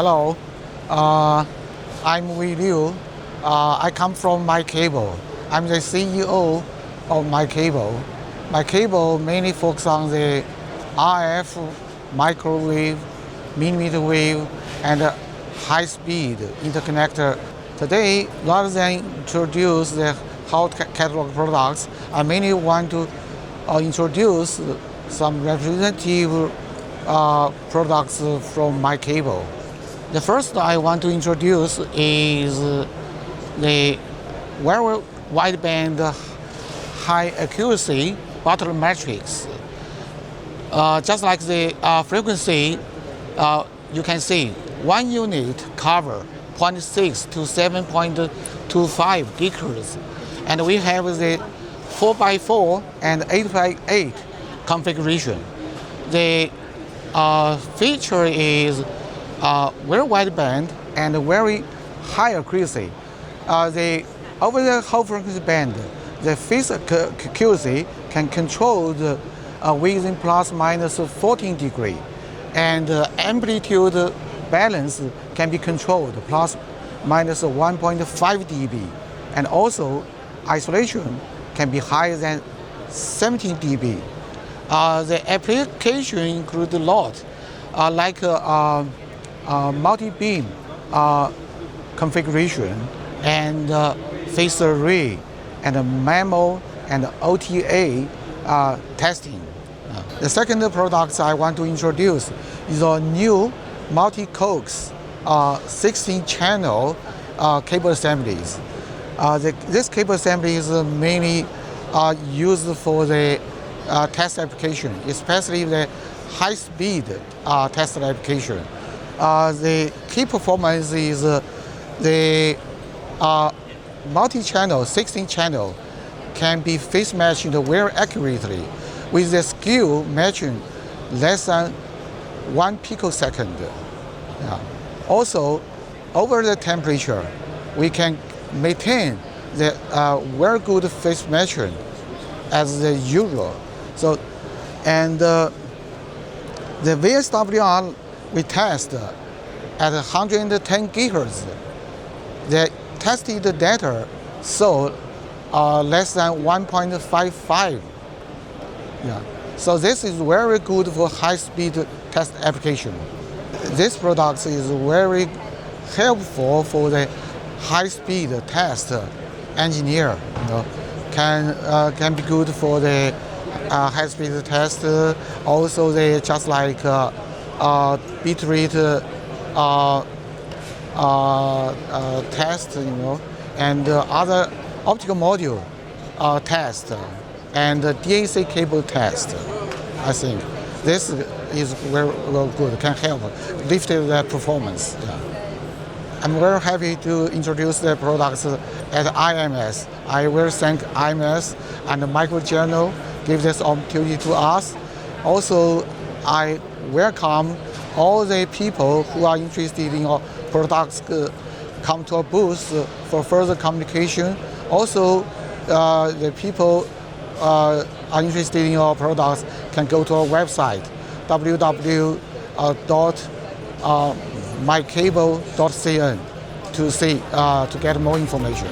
Hello, I'm with you. I come from MiCable. I'm the CEO of MiCable. MiCable mainly focuses on the RF, microwave, millimeter wave, and high-speed interconnector. Today, rather than introduce the whole catalog products, I mainly want to introduce some representative products from MiCable. The first I want to introduce is the very wideband high accuracy battery matrix. Just like the frequency, you can see one unit cover 0.6 to 7.25 gigahertz, and we have the 4x4 and 8x8 configuration. The feature is very wideband and very high accuracy. Over the whole frequency band, the phase accuracy can control within plus minus 14 degrees, and amplitude balance can be controlled plus minus 1.5 dB, and also isolation can be higher than 17 dB. The application include a lot, like multi-beam configuration and phase array and MIMO and OTA testing. The second product I want to introduce is a new multi-coax 16-channel cable assemblies. This cable assembly is mainly used for the test application, especially the high-speed test application. The key performance is the multi-channel, 16-channel, can be phase matched very accurately with the skew matching less than 1 picosecond. Also, over the temperature, we can maintain the very good phase matching as the usual. So, and the VSWR we test at 110 gigahertz. The tested data saw less than 1.55. So this is very good for high-speed test application. This product is very helpful for the high-speed test engineer. Can be good for the high-speed test. Also, they just like bit rate test, and other optical module test and DAC cable test. I think this is very good. Can help lift the performance. I'm very happy to introduce the products at IMS. I will thank IMS and the MiCable Journal give this opportunity to us. Also, I welcome all the people who are interested in our products come to our booth for further communication. Also, the people are interested in our products can go to our website www.micable.cn to get more information.